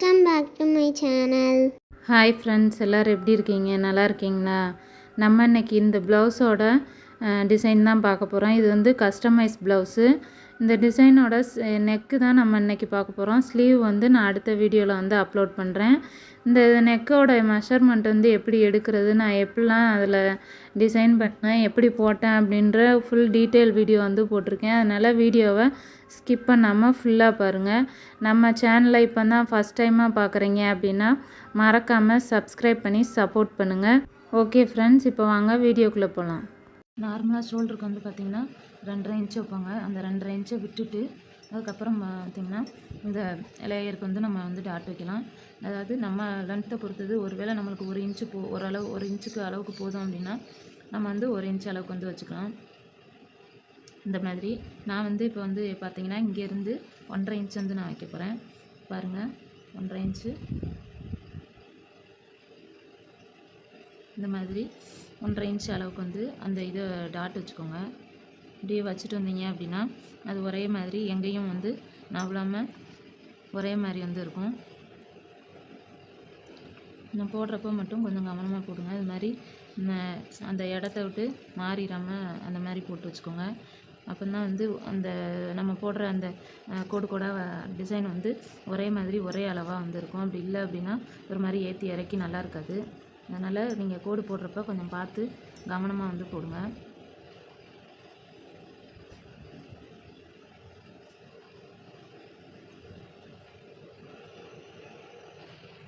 Welcome back to my channel. Hi friends, எல்லோரும் எப்படி இருக்கீங்க? நல்லா இருக்கீங்களா? நம்ம இன்றைக்கி இந்த ப்ளவுஸோட டிசைன் தான் பார்க்க போகிறோம். இது வந்து கஸ்டமைஸ் ப்ளவுஸு. இந்த டிசைனோட நெக்கு தான் நம்ம இன்றைக்கி பார்க்க போகிறோம். ஸ்லீவ் வந்து நான் அடுத்த வீடியோவில் வந்து அப்லோட் பண்ணுறேன். இந்த நெக்கோட மெஷர்மெண்ட் வந்து எப்படி எடுக்கிறது, நான் எப்படிலாம் அதில் டிசைன் பண்ணேன், எப்படி போட்டேன் அப்படின்ற ஃபுல் டீட்டெயில் வீடியோ வந்து போட்டிருக்கேன். அதனால் வீடியோவை ஸ்கிப் பண்ணாமல் ஃபுல்லாக பாருங்கள். நம்ம சேனலை இப்போ தான் ஃபஸ்ட் டைமாக பார்க்குறீங்க அப்படின்னா மறக்காமல் சப்ஸ்கிரைப் பண்ணி சப்போர்ட் பண்ணுங்கள். ஓகே ஃப்ரெண்ட்ஸ், இப்போ வாங்க வீடியோக்குள்ளே போகலாம். நார்மலாக ஷோல்டருக்கு வந்து பார்த்திங்கன்னா 2.5 இன்ச்சு வைப்பாங்க. அந்த 2.5 இன்ச்சை விட்டுட்டு அதுக்கப்புறம் பார்த்திங்கன்னா இந்த லேயருக்கு வந்து நம்ம வந்து டாட் வைக்கலாம். அதாவது நம்ம லென்த்தை பொறுத்தது. ஒருவேளை நம்மளுக்கு 1 இன்ச்சு ஓரளவு 1 இன்ச்சுக்கு அளவுக்கு போதும் அப்படின்னா நம்ம வந்து 1 இன்ச் அளவுக்கு வந்து வச்சுக்கலாம். இந்த மாதிரி நான் வந்து இப்போ வந்து பார்த்திங்கன்னா இங்கேருந்து 1.5 இன்ச் வந்து நான் வைக்க போகிறேன். பாருங்கள், 1.5 இன்ச்சு இந்த மாதிரி 1.5 இன்ச் அளவுக்கு வந்து அந்த இதை டாட் வச்சுக்கோங்க. இப்படியே வச்சுட்டு வந்தீங்க அப்படின்னா அது ஒரே மாதிரி எங்கேயும் வந்து நவலாமல் ஒரே மாதிரி வந்து இருக்கும். நான் போடுறப்போ மட்டும் கொஞ்சம் கவனமாக போடுங்க. இது மாதிரி அந்த இடத்த விட்டு மாறிடாமல் அந்த மாதிரி போட்டு வச்சுக்கோங்க. அப்போ தான் வந்து அந்த நம்ம போடுற அந்த கோடாக டிசைன் வந்து ஒரே மாதிரி ஒரே அளவாக வந்து இருக்கும். அப்படி இல்லை அப்படின்னா ஒரு மாதிரி ஏற்றி இறக்கி நல்லா இருக்காது. அதனால் நீங்கள் கோடு போடுறப்ப கொஞ்சம் பார்த்து கவனமாக வந்து போடுங்க.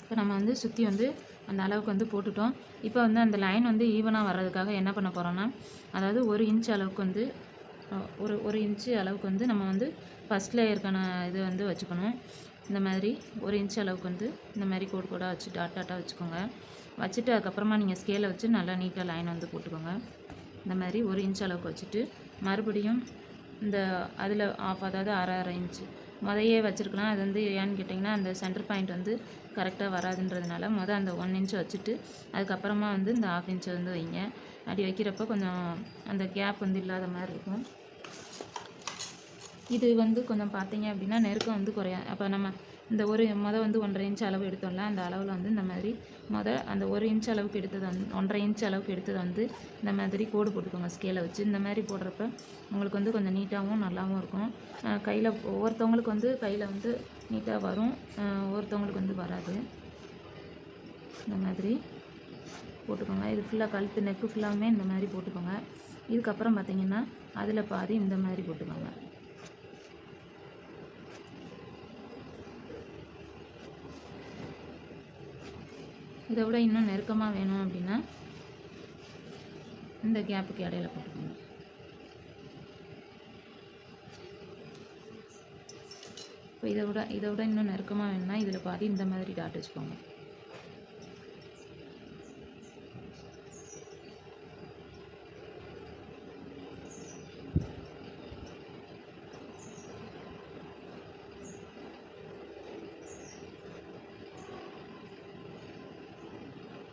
இப்போ நம்ம வந்து சுற்றி வந்து அந்த அளவுக்கு வந்து போட்டுட்டோம். இப்போ வந்து அந்த லைன் வந்து ஈவனாக வர்றதுக்காக என்ன பண்ண போகிறோன்னா, அதாவது 1 இன்ச் அளவுக்கு வந்து ஒரு இன்ச்சு அளவுக்கு வந்து நம்ம வந்து ஃபஸ்ட் லேயருக்கான இது வந்து வச்சுக்கணும். இந்த மாதிரி 1 இன்ச் அளவுக்கு வந்து இந்த மாதிரி கோடாக வச்சு டாட்டாக வச்சுக்கோங்க. வச்சுட்டு அதுக்கப்புறமா நீங்கள் ஸ்கேலை வச்சு நல்லா நீட்டாக லைன் வந்து போட்டுக்கோங்க. இந்த மாதிரி 1 இன்ச் அளவுக்கு வச்சுட்டு மறுபடியும் இந்த அதில் ஆஃப், அதாவது 1/2 இன்ச்சு முதையே வச்சுருக்கலாம். அது வந்து ஏன்னு கேட்டிங்கன்னா அந்த சென்டர் பாயிண்ட் வந்து கரெக்டாக வராதுன்றதுனால அந்த 1 இன்ச்சு வச்சுட்டு அதுக்கப்புறமா வந்து இந்த 1/2 இன்ச்சை வந்து வைங்க. அப்படி வைக்கிறப்போ கொஞ்சம் அந்த கேப் வந்து இல்லாத மாதிரி இருக்கும். இது வந்து கொஞ்சம் பார்த்தீங்க அப்படின்னா நெருக்கம் வந்து குறையாது. அப்போ நம்ம இந்த வந்து 1.5 இன்ச் அளவு எடுத்தோம்ல, அந்த அளவில் வந்து இந்த மாதிரி அந்த 1 இன்ச் அளவுக்கு எடுத்தது வந்து 1.5 இன்ச் அளவுக்கு எடுத்தது வந்து இந்த மாதிரி கோடு போட்டுக்கோங்க ஸ்கேலை வச்சு. இந்த மாதிரி போடுறப்ப உங்களுக்கு வந்து கொஞ்சம் நீட்டாகவும் நல்லாவும் இருக்கும். கையில் ஒவ்வொருத்தவங்களுக்கு வந்து கையில் வந்து நீட்டாக வரும், ஒவ்வொருத்தவங்களுக்கு வந்து வராது. இந்த மாதிரி போட்டுக்கோங்க. இது ஃபுல்லாக கழுத்து நெக்கு ஃபுல்லாகவுமே இந்த மாதிரி போட்டுக்கோங்க. இதுக்கப்புறம் பார்த்திங்கன்னா அதில் பாதி இந்த மாதிரி போட்டுக்கோங்க. இதை விட இன்னும் நெருக்கமாக வேணும் அப்படின்னா இந்த கேப்புக்கு இடையில போட்டுக்கோங்க. இப்போ இதை விட இன்னும் நெருக்கமாக வேணும்னா இதில் பாதி இந்த மாதிரி டாட் வச்சுக்கோங்க.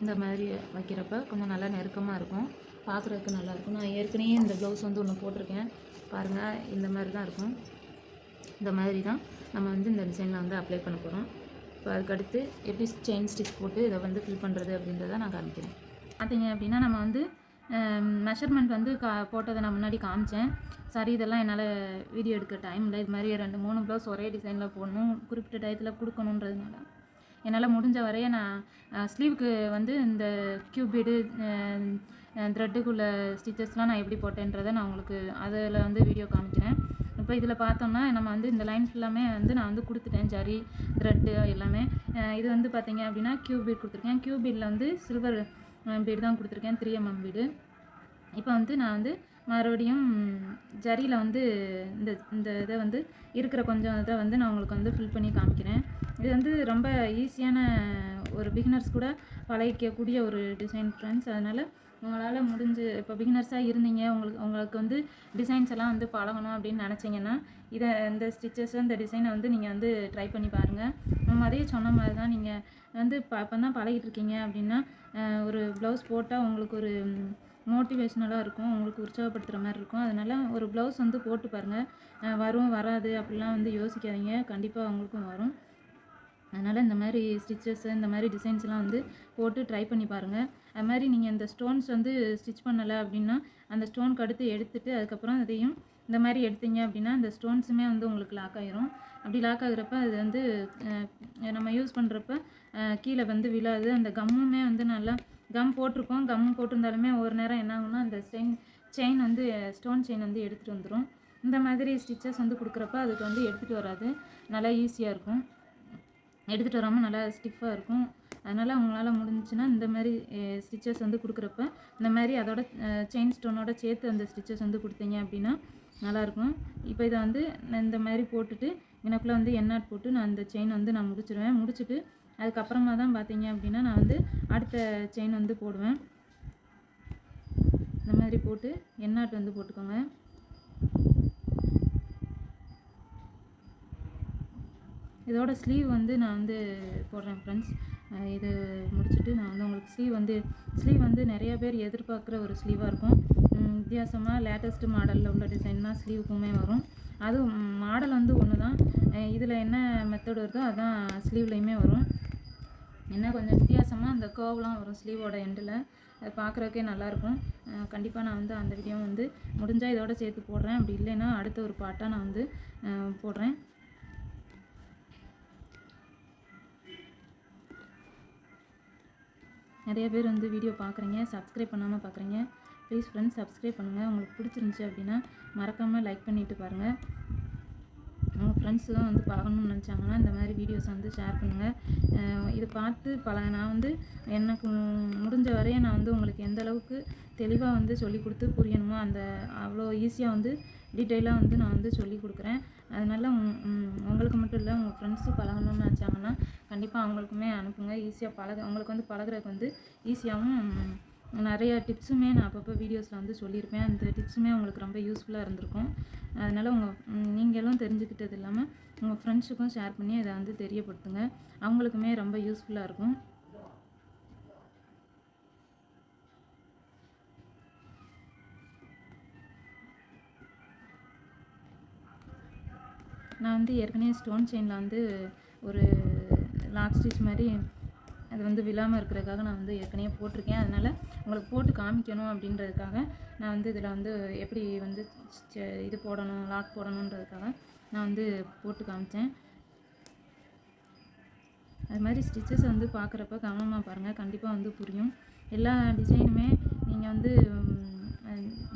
இந்த மாதிரி வைக்கிறப்ப கொஞ்சம் நல்லா நெருக்கமாக இருக்கும், பார்க்குறதுக்கு நல்லாயிருக்கும். நான் ஏற்கனவே இந்த ப்ளவுஸ் வந்து ஒன்று போட்டிருக்கேன் பாருங்கள். இந்த மாதிரி தான் இருக்கும். இந்த மாதிரி தான் நம்ம வந்து இந்த டிசைனில் வந்து அப்ளை பண்ண போகிறோம். இப்போ அதுக்கடுத்து எப்படி செயின் ஸ்டிச் போட்டு இதை வந்து ஃபில் பண்ணுறது அப்படின்றத நான் காமிக்கிறேன். பார்த்தீங்க அப்படின்னா நம்ம வந்து மெஷர்மெண்ட் வந்து போட்டதை நான் முன்னாடி காமிச்சேன். சரி, இதெல்லாம் என்னால் வீடியோ எடுக்க டைம் இல்லை. இது மாதிரி 2-3 ப்ளவுஸ் ஒரே டிசைனில் போடணும், குறிப்பிட்ட டயத்தில் கொடுக்கணுன்றதுனால என்னால் முடிஞ்ச வரைய நான் ஸ்லீவுக்கு வந்து இந்த கியூபிடு த்ரெட்டுக்குள்ள ஸ்டிச்சஸ்லாம் நான் எப்படி போட்டேன்றதை நான் உங்களுக்கு அதில் வந்து வீடியோ காமிக்கிறேன். இப்போ இதில் பார்த்தோம்னா நம்ம வந்து இந்த லைன் ஃபுல்லாமே வந்து நான் வந்து கொடுத்துட்டேன், ஜரி த்ரெட்டு எல்லாமே. இது வந்து பார்த்திங்க அப்படின்னா கியூபிட் கொடுத்துருக்கேன். கியூபிடில் வந்து சில்வர் பீடு தான் கொடுத்துருக்கேன், 3mm பீடு. இப்போ வந்து நான் வந்து மறுபடியும் ஜரியில் வந்து இந்த இதை வந்து இருக்கிற கொஞ்சம் இதை வந்து நான் உங்களுக்கு வந்து ஃபில் பண்ணி காமிக்கிறேன். இது வந்து ரொம்ப ஈஸியான ஒரு பிகினர்ஸ் கூட பழகிக்கக்கூடிய ஒரு டிசைன் ஃப்ரெண்ட்ஸ். அதனால் உங்களால் முடிஞ்சு இப்போ பிகினர்ஸாக இருந்தீங்க, உங்களுக்கு வந்து டிசைன்ஸ் எல்லாம் வந்து பழகணும் அப்படின்னு நினச்சிங்கன்னா இந்த ஸ்டிச்சஸ் இந்த டிசைனை வந்து நீங்கள் வந்து ட்ரை பண்ணி பாருங்கள். நம்ம அதே சொன்ன மாதிரி தான் நீங்கள் வந்து இப்போ தான் பழகிட்டு இருக்கீங்க அப்படின்னா ஒரு ப்ளவுஸ் போட்டால் உங்களுக்கு ஒரு மோட்டிவேஷ்னலாக இருக்கும், உங்களுக்கு உற்சாகப்படுத்துகிற மாதிரி இருக்கும். அதனால் ஒரு ப்ளவுஸ் வந்து போட்டு பாருங்கள். வரும் வராது அப்படிலாம் வந்து யோசிக்காதீங்க, கண்டிப்பாக உங்களுக்கும் வரும். அதனால் இந்த மாதிரி ஸ்டிச்சஸ் இந்த மாதிரி டிசைன்ஸ்லாம் வந்து போட்டு ட்ரை பண்ணி பாருங்கள். அது மாதிரி நீங்கள் இந்த ஸ்டோன்ஸ் வந்து ஸ்டிச் பண்ணலை அப்படின்னா அந்த ஸ்டோனுக்கு அடுத்து எடுத்துட்டு அதுக்கப்புறம் அதையும் இந்த மாதிரி எடுத்தீங்க அப்படின்னா அந்த ஸ்டோன்ஸுமே வந்து உங்களுக்கு லாக் ஆகிரும். அப்படி லாக் ஆகுறப்ப அது வந்து நம்ம யூஸ் பண்ணுறப்ப கீழே வந்து விழாது. அந்த கம்முமே வந்து நல்லா கம் போட்டிருக்கோம். கம் போட்டிருந்தாலுமே ஒரு நேரம் என்ன ஆகும்னா அந்த செயின் வந்து ஸ்டோன் செயின் வந்து எடுத்துகிட்டு வந்துடும். இந்த மாதிரி ஸ்டிச்சஸ் வந்து கொடுக்குறப்ப அதுக்கு வந்து எடுத்துகிட்டு வராது, நல்லா ஈஸியாக இருக்கும். எடுத்துகிட்டு வராமல் நல்லா ஸ்டிஃபாக இருக்கும். அதனால் அவங்களால முடிஞ்சுன்னா இந்த மாதிரி ஸ்டிச்சஸ் வந்து கொடுக்குறப்ப இந்த மாதிரி அதோட செயின் ஸ்டோனோட சேர்த்து அந்த ஸ்டிச்சஸ் வந்து கொடுத்தீங்க அப்படின்னா நல்லாயிருக்கும். இப்போ இதை வந்து நான் இந்த மாதிரி போட்டுட்டு எனக்குள்ளே வந்து எண்ணாட் போட்டு நான் அந்த செயின் வந்து நான் முடிச்சிடுவேன். முடிச்சுட்டு அதுக்கப்புறமா தான் பார்த்தீங்க அப்படின்னா நான் வந்து அடுத்த செயின் வந்து போடுவேன். இந்த மாதிரி போட்டு எண்ணாட் வந்து போட்டுக்கோங்க. இதோட ஸ்லீவ் வந்து நான் வந்து போடுறேன் ஃப்ரெண்ட்ஸ். இது முடிச்சுட்டு நான் வந்து உங்களுக்கு ஸ்லீவ் வந்து நிறைய பேர் எதிர்பார்க்குற ஒரு ஸ்லீவாக இருக்கும். வித்தியாசமாக லேட்டஸ்ட்டு மாடலில் உள்ள டிசைன் தான் ஸ்லீவுக்குமே வரும். அதுவும் மாடல் வந்து ஒன்று தான். இதில் என்ன மெத்தட் வருதோ அதுதான் ஸ்லீவ்லேயுமே வரும். என்ன கொஞ்சம் வித்தியாசமாக அந்த கர்வ்லாம் வரும் ஸ்லீவோட எண்டில். அது பார்க்குறதுக்கே நல்லாயிருக்கும். கண்டிப்பாக நான் வந்து அந்த வீடியோ வந்து முடிஞ்சால் இதோட சேர்த்து போடுறேன். அப்படி இல்லைன்னா அடுத்த ஒரு பார்ட்டாக நான் வந்து போடுறேன். நிறைய பேர் வந்து வீடியோ பார்க்குறீங்க, சப்ஸ்கிரைப் பண்ணாமல் பார்க்குறீங்க. ப்ளீஸ் ஃப்ரெண்ட்ஸ் சப்ஸ்கிரைப் பண்ணுங்கள். உங்களுக்கு பிடிச்சிருந்துச்சி அப்படின்னா மறக்காமல் லைக் பண்ணிவிட்டு பாருங்கள். உங்கள் ஃப்ரெண்ட்ஸும் வந்து பழகணும்னு நினச்சாங்கன்னா இந்த மாதிரி வீடியோஸ் வந்து ஷேர் பண்ணுங்கள். இது பார்த்து நான் வந்து எனக்கு முடிஞ்ச வரைய நான் வந்து உங்களுக்கு எந்த அளவுக்கு தெளிவாக வந்து சொல்லி கொடுத்து புரியணுமோ அந்த அவ்வளோ ஈஸியாக வந்து டீட்டெயிலாக வந்து நான் வந்து சொல்லி கொடுக்குறேன். அதனால் உங்களுக்கு மட்டும் இல்லை, உங்கள் ஃப்ரெண்ட்ஸும் பழகணும்னு நினச்சாங்கன்னா கண்டிப்பாக அவங்களுக்குமே அனுப்புங்க. ஈஸியாக அவங்களுக்கு வந்து பழகுறதுக்கு வந்து ஈஸியாகவும் நிறைய டிப்ஸுமே நான் அப்பப்போ வீடியோஸில் வந்து சொல்லியிருப்பேன். அந்த டிப்ஸுமே உங்களுக்கு ரொம்ப யூஸ்ஃபுல்லாக இருந்திருக்கும். அதனால் நீங்களும் தெரிஞ்சுக்கிட்டது இல்லாமல் உங்கள் ஃப்ரெண்ட்ஸுக்கும் ஷேர் பண்ணி அதை வந்து தெரியப்படுத்துங்க. அவங்களுக்குமே ரொம்ப யூஸ்ஃபுல்லாக இருக்கும். நான் வந்து ஏற்கனவே ஸ்டோன் செயினில் வந்து ஒரு லாக் ஸ்டிச் மாதிரி அது வந்து விழாமல் இருக்கிறதுக்காக நான் வந்து ஏற்கனவே போட்டிருக்கேன். அதனால் உங்களுக்கு போட்டு காமிக்கணும் அப்படின்றதுக்காக நான் வந்து இதில் வந்து எப்படி வந்து இது போடணும், லாக் போடணுன்றதுக்காக நான் வந்து போட்டு காமித்தேன். அது மாதிரி ஸ்டிச்சஸ் வந்து பார்க்குறப்ப கவனமாக பாருங்கள், கண்டிப்பாக வந்து புரியும். எல்லா டிசைனுமே நீங்கள் வந்து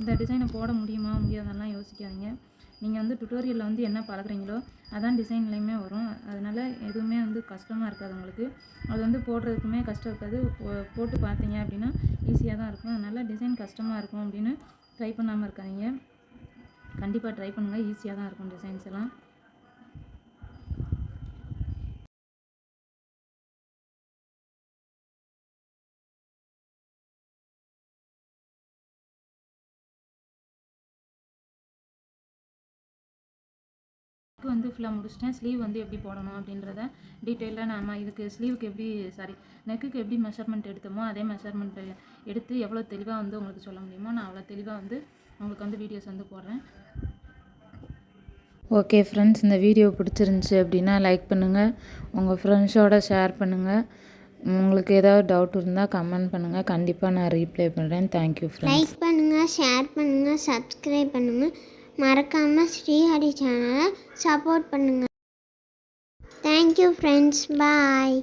இந்த டிசைனை போட முடியுமா முடியாதெல்லாம் யோசிக்காதீங்க. நீங்கள் வந்து டுட்டோரியலில் வந்து என்ன பழகுறீங்களோ அதான் டிசைன்லேயுமே வரும். அதனால் எதுவுமே வந்து கஷ்டமாக இருக்காது உங்களுக்கு. அது வந்து போடுறதுக்குமே கஷ்டம் இருக்காது. போட்டு பார்த்தீங்க அப்படின்னா ஈஸியாக தான் இருக்கும். அதனால் டிசைன் கஷ்டமாக இருக்கும் அப்படின்னு ட்ரை பண்ணாமல் இருக்காதீங்க. கண்டிப்பாக ட்ரை பண்ணுங்கள், ஈஸியாக தான் இருக்கும் டிசைன்ஸ் எல்லாம். வந்து ஃபுல்லாக முடிச்சிட்டேன். ஸ்லீவ் வந்து எப்படி போடணும் அப்படின்றத டீட்டெயிலாக நம்ம இதுக்கு ஸ்லீவுக்கு நெக்குக்கு எப்படி மெஷர்மெண்ட் எடுத்தோமோ அதே மெஷர்மெண்ட் எடுத்து எவ்வளோ தெளிவாக வந்து உங்களுக்கு சொல்ல முடியுமோ நான் அவ்வளோ தெளிவாக வந்து உங்களுக்கு வந்து வீடியோஸ் வந்து போடுறேன். ஓகே ஃப்ரெண்ட்ஸ், இந்த வீடியோ பிடிச்சிருந்துச்சி அப்படின்னா லைக் பண்ணுங்கள், உங்கள் ஃப்ரெண்ட்ஸோட ஷேர் பண்ணுங்கள். உங்களுக்கு ஏதாவது டவுட் இருந்தால் கமெண்ட் பண்ணுங்கள், கண்டிப்பாக நான் ரீப்ளை பண்ணுறேன். Thank you friends. லைக் பண்ணுங்கள், ஷேர் பண்ணுங்கள், சப்ஸ்கிரைப் பண்ணுங்கள். மறக்காமல் ஸ்ரீஹரி சேனலை சப்போர்ட் பண்ணுங்கள். தேங்க்யூ ஃப்ரெண்ட்ஸ், பாய்.